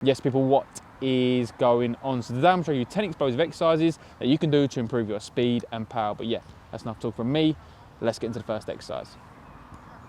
Yes people, what is going on? So today I'm showing you 10 explosive exercises that you can do to improve your speed and power. But yeah, that's enough talk from me. Let's get into the first exercise.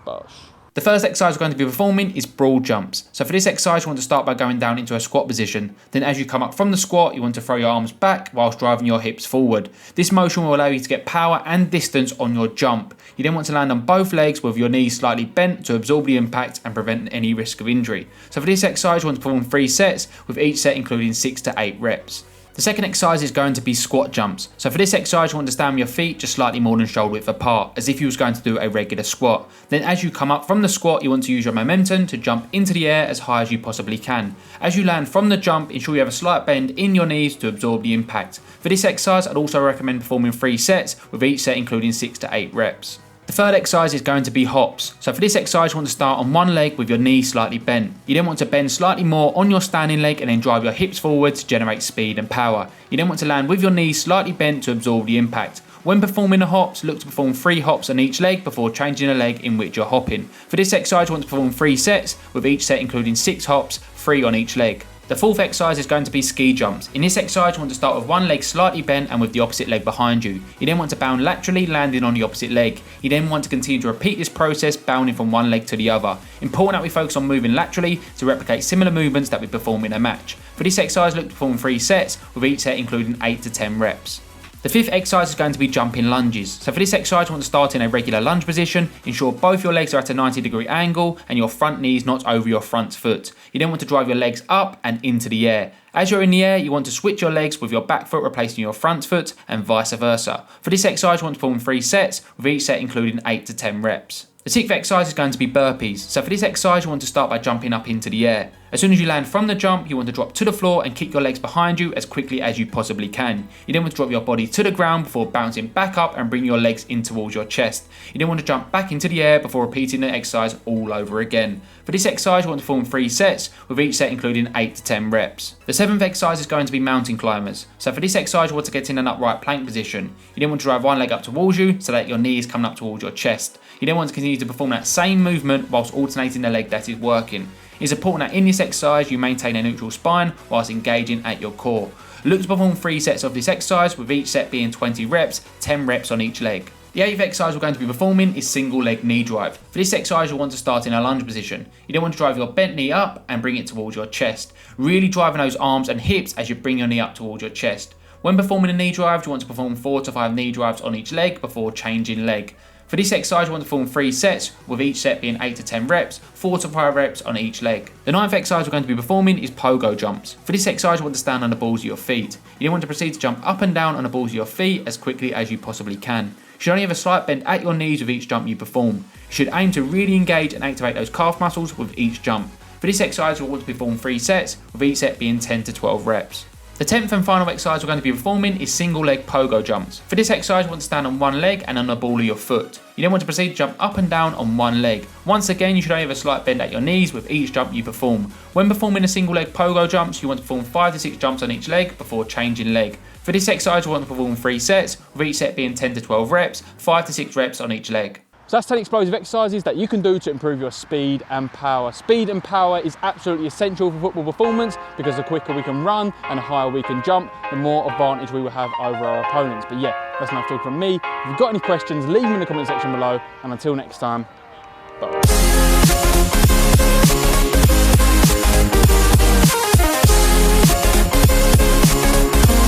Bosh. The first exercise we're going to be performing is broad jumps. So for this exercise, you want to start by going down into a squat position. Then as you come up from the squat, you want to throw your arms back whilst driving your hips forward. This motion will allow you to get power and distance on your jump. You then want to land on both legs with your knees slightly bent to absorb the impact and prevent any risk of injury. So for this exercise, you want to perform 3 sets, with each set including 6 to 8 reps. The second exercise is going to be squat jumps. So for this exercise, you want to stand with your feet just slightly more than shoulder width apart, as if you was going to do a regular squat. Then as you come up from the squat, you want to use your momentum to jump into the air as high as you possibly can. As you land from the jump, ensure you have a slight bend in your knees to absorb the impact. For this exercise, I'd also recommend performing 3 sets, with each set including 6 to 8 reps. The third exercise is going to be hops. So for this exercise, you want to start on one leg with your knee slightly bent. You then want to bend slightly more on your standing leg and then drive your hips forward to generate speed and power. You then want to land with your knees slightly bent to absorb the impact. When performing the hops, look to perform 3 hops on each leg before changing the leg in which you're hopping. For this exercise, you want to perform 3 sets, with each set including 6 hops, 3 on each leg. The fourth exercise is going to be ski jumps. In this exercise, you want to start with one leg slightly bent and with the opposite leg behind you. You then want to bound laterally, landing on the opposite leg. You then want to continue to repeat this process, bounding from one leg to the other. Important that we focus on moving laterally to replicate similar movements that we perform in a match. For this exercise, look to perform 3 sets, with each set including 8 to 10 reps. The fifth exercise is going to be jumping lunges. So for this exercise, you want to start in a regular lunge position. Ensure both your legs are at a 90-degree angle and your front knee is not over your front foot. You then want to drive your legs up and into the air. As you're in the air, you want to switch your legs with your back foot replacing your front foot and vice versa. For this exercise, you want to perform 3 sets, with each set including 8 to 10 reps. The sixth exercise is going to be burpees. So for this exercise, you want to start by jumping up into the air. As soon as you land from the jump, you want to drop to the floor and kick your legs behind you as quickly as you possibly can. You then want to drop your body to the ground before bouncing back up and bring your legs in towards your chest. You then want to jump back into the air before repeating the exercise all over again. For this exercise, you want to perform 3 sets, with each set including 8 to 10 reps. The seventh exercise is going to be mountain climbers. So for this exercise, you want to get in an upright plank position. You then want to drive one leg up towards you so that your knee is coming up towards your chest. You then want to continue to perform that same movement whilst alternating the leg that is working. It's important that in this exercise you maintain a neutral spine whilst engaging at your core. Look to perform 3 sets of this exercise, with each set being 20 reps, 10 reps on each leg. The 8th exercise we're going to be performing is single leg knee drive. For this exercise, you'll want to start in a lunge position. You then want to drive your bent knee up and bring it towards your chest. Really driving those arms and hips as you bring your knee up towards your chest. When performing a knee drive, you want to perform 4 to 5 knee drives on each leg before changing leg. For this exercise, you want to perform 3 sets, with each set being 8 to 10 reps, 4 to 5 reps on each leg. The 9th exercise we're going to be performing is pogo jumps. For this exercise, you want to stand on the balls of your feet. You then want to proceed to jump up and down on the balls of your feet as quickly as you possibly can. You should only have a slight bend at your knees with each jump you perform. You should aim to really engage and activate those calf muscles with each jump. For this exercise, you'll want to perform 3 sets, with each set being 10 to 12 reps. The 10th and final exercise we're going to be performing is single leg pogo jumps. For this exerise, you want to stand on one leg and on the ball of your foot. You then want to proceed to jump up and down on one leg. Once again, you should only have a slight bend at your knees with each jump you perform. When performing a single leg pogo jumps, you want to perform 5 to 6 jumps on each leg before changing leg. For this exercise, you want to perform 3 sets, with each set being 10 to 12 reps, 5 to 6 reps on each leg. So that's 10 explosive exercises that you can do to improve your speed and power. Speed and power is absolutely essential for football performance, because the quicker we can run and the higher we can jump, the more advantage we will have over our opponents. But yeah, that's enough talk from me. If you've got any questions, leave them in the comment section below, and until next time,